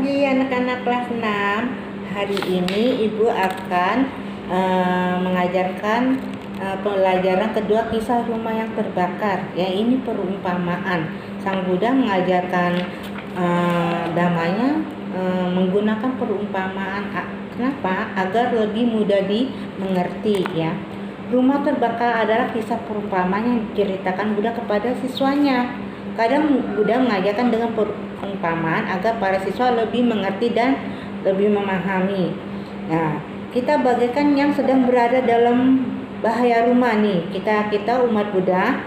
pagi anak-anak kelas 6. Hari ini Ibu akan mengajarkan pelajaran kedua kisah rumah yang terbakar. Ya, ini perumpamaan. Sang Buddha mengajarkan damanya menggunakan perumpamaan. Kenapa? Agar lebih mudah dimengerti ya. Rumah terbakar adalah kisah perumpamaan yang diceritakan Buddha kepada siswanya. Kadang Buddha mengajarkan dengan perumpamaan agar para siswa lebih mengerti dan lebih memahami. Nah, kita bagaikan yang sedang berada dalam bahaya rumah nih. Kita umat Buddha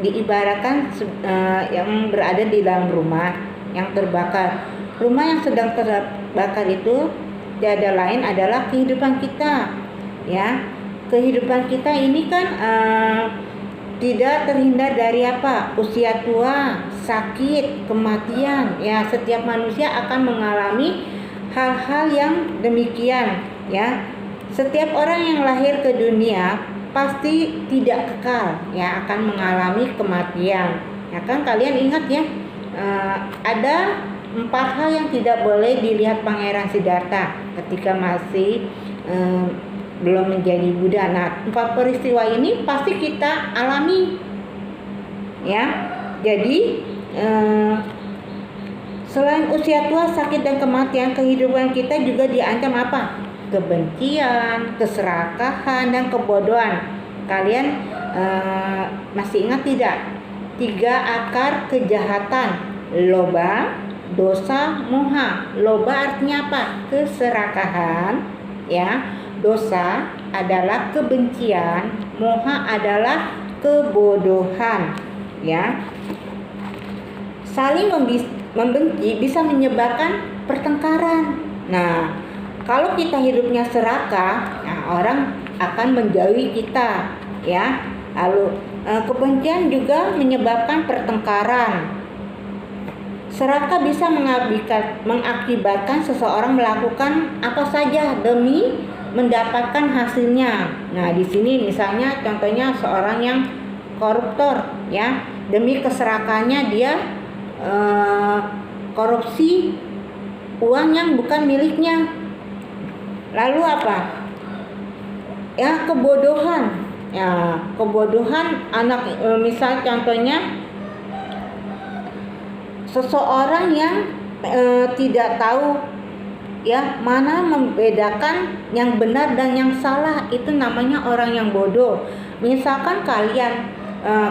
diibaratkan yang berada di dalam rumah yang terbakar. Rumah yang sedang terbakar itu tiada lain adalah kehidupan kita. Ya, kehidupan kita ini kan tidak terhindar dari apa? Usia tua, sakit, kematian. Ya, setiap manusia akan mengalami hal-hal yang demikian, ya. Setiap orang yang lahir ke dunia pasti tidak kekal, ya, akan mengalami kematian. Ya kan, kalian ingat ya, ada 4 hal yang tidak boleh dilihat Pangeran Siddhartha ketika masih belum menjadi Buddha. Nah, 4 peristiwa ini pasti kita alami, ya. Jadi selain usia tua, sakit dan kematian, kehidupan kita juga diancam apa? Kebencian, keserakahan dan kebodohan. Kalian masih ingat tidak? 3 akar kejahatan: loba, dosa, moha. Loba artinya apa? Keserakahan, ya. Dosa adalah kebencian, moha adalah kebodohan, ya. Saling membenci bisa menyebabkan pertengkaran. Nah, kalau kita hidupnya serakah, nah, orang akan menjauhi kita, ya. Lalu kebencian juga menyebabkan pertengkaran. Serakah bisa mengakibatkan seseorang melakukan apa saja demi mendapatkan hasilnya. Nah, di sini misalnya contohnya seorang yang koruptor, ya, demi keserakahannya dia korupsi uang yang bukan miliknya. Lalu apa? Ya, kebodohan. Ya, kebodohan anak, misal contohnya seseorang yang tidak tahu, ya, mana membedakan yang benar dan yang salah, itu namanya orang yang bodoh. Misalkan kalian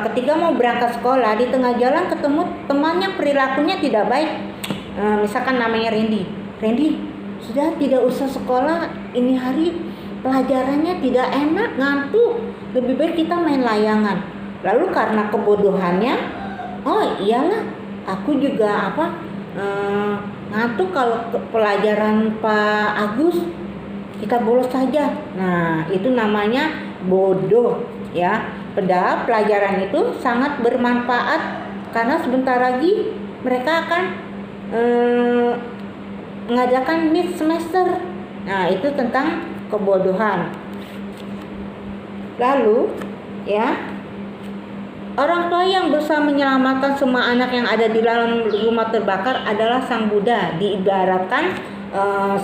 ketika mau berangkat sekolah, di tengah jalan ketemu teman yang perilakunya tidak baik, misalkan namanya Randy, sudah tidak usah sekolah ini hari, pelajarannya tidak enak, ngantuk, lebih baik kita main layangan. Lalu karena kebodohannya, oh iyalah, aku juga ngantuk, kalau pelajaran Pak Agus kita bolos saja. Nah, itu namanya bodoh, ya. Padahal pelajaran itu sangat bermanfaat karena sebentar lagi mereka akan mengadakan mid semester. Nah, itu tentang kebodohan. Lalu, ya, orang tua yang berusaha menyelamatkan semua anak yang ada di dalam rumah terbakar adalah Sang Buddha. Diibaratkan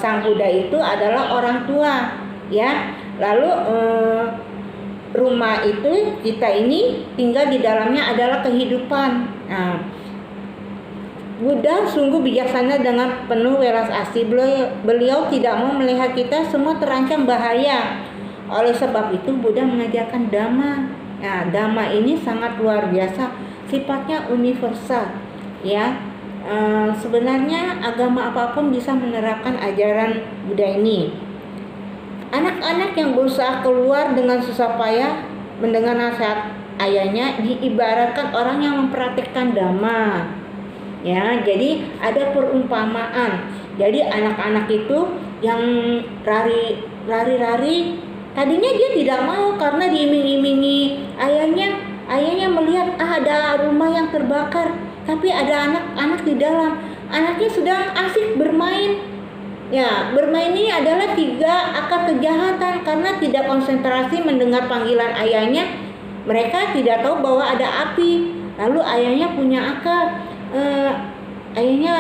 Sang Buddha itu adalah orang tua, ya. Lalu rumah itu, kita ini tinggal di dalamnya adalah kehidupan. Nah, Buddha sungguh bijaksana dengan penuh welas asih. Beliau tidak mau melihat kita semua terancam bahaya. Oleh sebab itu Buddha mengajarkan Dhamma. Nah, Dhamma ini sangat luar biasa, sifatnya universal, ya. Sebenarnya agama apapun bisa menerapkan ajaran Buddha ini. Anak-anak yang berusaha keluar dengan susah payah mendengar nasihat ayahnya diibaratkan orang yang mempraktikkan Dhamma. Ya, jadi ada perumpamaan. Jadi anak-anak itu yang lari, tadinya dia tidak mau karena diiming-imingi ayahnya melihat ada rumah yang terbakar, tapi ada anak-anak di dalam. Anaknya sedang asik bermain. Ya, bermain ini adalah 3 akar kejahatan karena tidak konsentrasi mendengar panggilan ayahnya. Mereka tidak tahu bahwa ada api. Lalu ayahnya punya akal. ayahnya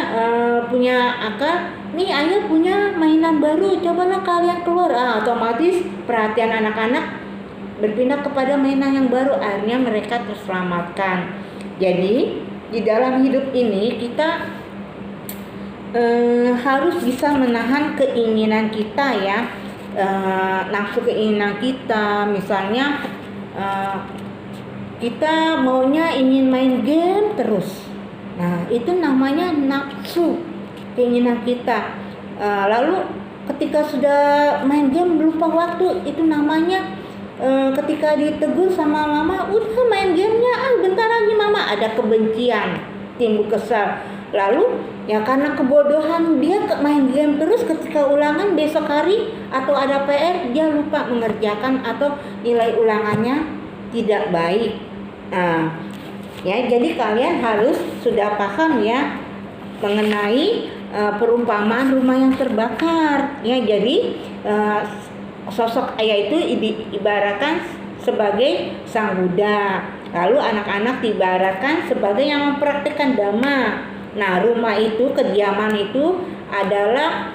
punya akal, nih ayah punya mainan baru, cobalah kalian keluar. Otomatis perhatian anak-anak berpindah kepada mainan yang baru, akhirnya mereka terselamatkan. Jadi di dalam hidup ini kita harus bisa menahan keinginan kita ya, nafsu keinginan kita. Misalnya kita maunya ingin main game terus, nah itu namanya nafsu keinginan kita. Lalu ketika sudah main game lupa waktu, itu namanya ketika ditegur sama mama, udah main gamenya, bentar lagi mama, ada kebencian, timbul kesal. Lalu ya karena kebodohan dia main game terus, ketika ulangan besok hari atau ada PR dia lupa mengerjakan atau nilai ulangannya tidak baik. Ya jadi kalian harus sudah paham ya mengenai perumpamaan rumah yang terbakar ya. Jadi sosok ayah itu diibaratkan sebagai sang Buddha, lalu anak-anak diibaratkan sebagai yang mempraktikkan Dhamma. Nah, rumah itu, kediaman itu adalah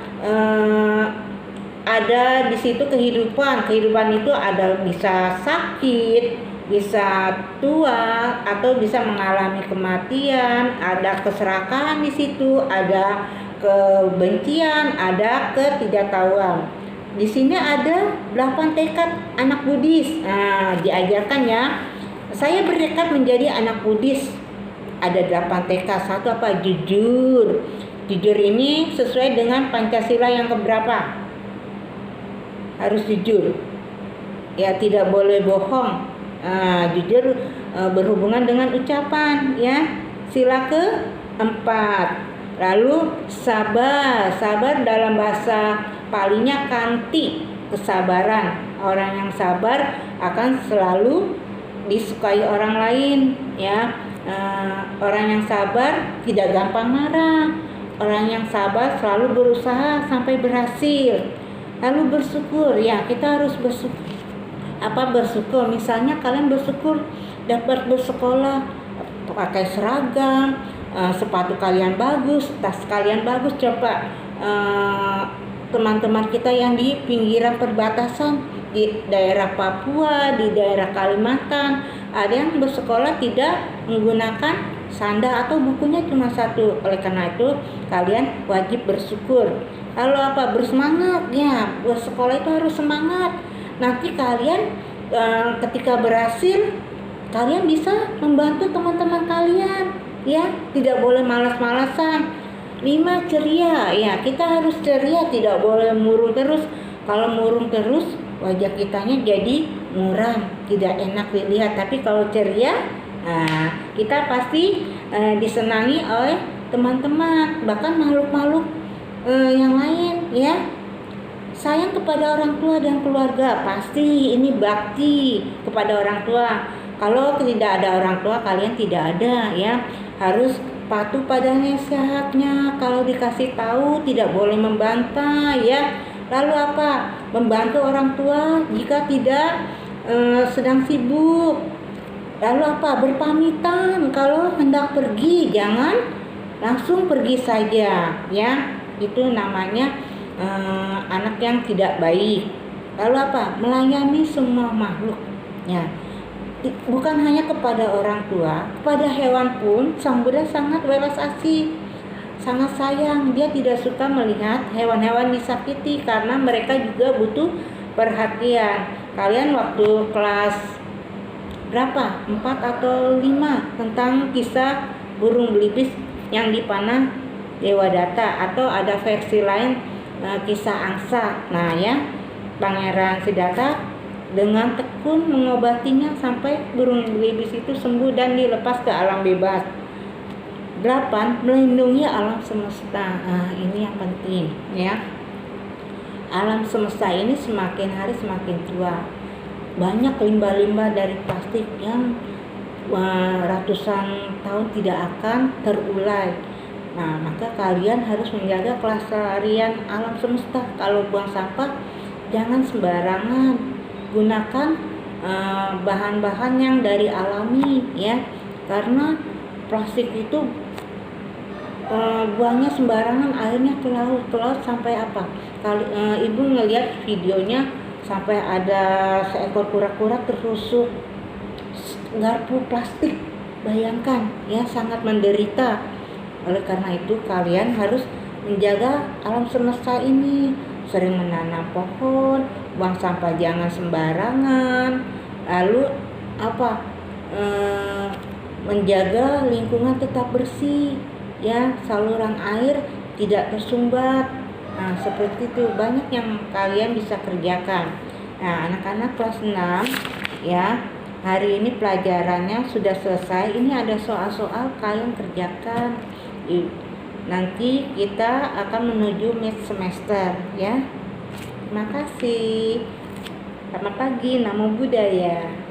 ada di situ kehidupan. Kehidupan itu ada bisa sakit, bisa tua, atau bisa mengalami kematian, ada keserakahan di situ, ada kebencian, ada ketidaktahuan. Di sini ada 8 tekad anak Buddhis. Nah, diajarkan ya. Saya bertekad menjadi anak Buddhis. Ada 8 tekad. Satu apa? Jujur. Jujur ini sesuai dengan Pancasila yang keberapa? Harus jujur. Ya, tidak boleh bohong. Jujur berhubungan dengan ucapan ya. Sila ke-4. Lalu sabar. Sabar dalam bahasa Palinya kanti, kesabaran. Orang yang sabar akan selalu disukai orang lain ya. Orang yang sabar tidak gampang marah. Orang yang sabar selalu berusaha sampai berhasil. Lalu bersyukur ya, kita harus bersyukur. Apa bersyukur? Misalnya kalian bersyukur dapat bersekolah, pakai seragam, sepatu kalian bagus, tas kalian bagus. Coba teman-teman kita yang di pinggiran perbatasan di daerah Papua, di daerah Kalimantan, ada yang bersekolah tidak menggunakan sandal atau bukunya cuma satu. Oleh karena itu kalian wajib bersyukur. Lalu apa? Bersemangat ya, bersekolah itu harus semangat. Nanti kalian ketika berhasil, kalian bisa membantu teman-teman kalian ya, tidak boleh malas-malasan. 5 ceria ya, kita harus ceria, tidak boleh murung terus. Kalau murung terus wajah kitanya jadi muram, tidak enak dilihat. Tapi kalau ceria, kita pasti disenangi oleh teman-teman, bahkan makhluk-makhluk yang lain ya. Sayang kepada orang tua dan keluarga, pasti ini bakti kepada orang tua. Kalau tidak ada orang tua, kalian tidak ada ya. Harus patuh pada nasihatnya. Kalau dikasih tahu tidak boleh membantah ya. Lalu apa? Membantu orang tua jika tidak sedang sibuk. Lalu apa? Berpamitan kalau hendak pergi, jangan langsung pergi saja ya. Itu namanya anak yang tidak baik. Lalu apa? Melayani semua makhluk ya. Bukan hanya kepada orang tua, kepada hewan pun Sang Buddha sangat welas asih, sangat sayang. Dia tidak suka melihat hewan-hewan disakiti karena mereka juga butuh perhatian. Kalian waktu kelas berapa? 4 atau 5 tentang kisah burung belibis yang dipanah Dewa Datta, atau ada versi lain kisah angsa. Nah ya, Pangeran Siddhartha dengan tekun mengobatinya sampai burung belibis itu sembuh dan dilepas ke alam bebas. 8. Melindungi alam semesta. Ini yang penting ya. Alam semesta ini semakin hari semakin tua. Banyak limbah-limbah dari plastik yang ratusan tahun tidak akan terurai. Nah, maka kalian harus menjaga kelestarian alam semesta. Kalau buang sampah jangan sembarangan. Gunakan bahan-bahan yang dari alami ya, karena plastik itu buangnya sembarangan, airnya ke laut sampai apa? Ibu ngelihat videonya sampai ada seekor kura-kura tertusuk garpu plastik. Bayangkan ya, sangat menderita. Oleh karena itu kalian harus menjaga alam semesta ini, sering menanam pohon, buang sampah jangan sembarangan, lalu apa, menjaga lingkungan tetap bersih ya, saluran air tidak tersumbat. Nah, seperti itu banyak yang kalian bisa kerjakan. Nah, anak-anak kelas 6 ya, hari ini pelajarannya sudah selesai. Ini ada soal-soal kalian kerjakan. Nanti kita akan menuju mid semester ya. Terima kasih. Selamat pagi, Namo Buddhaya.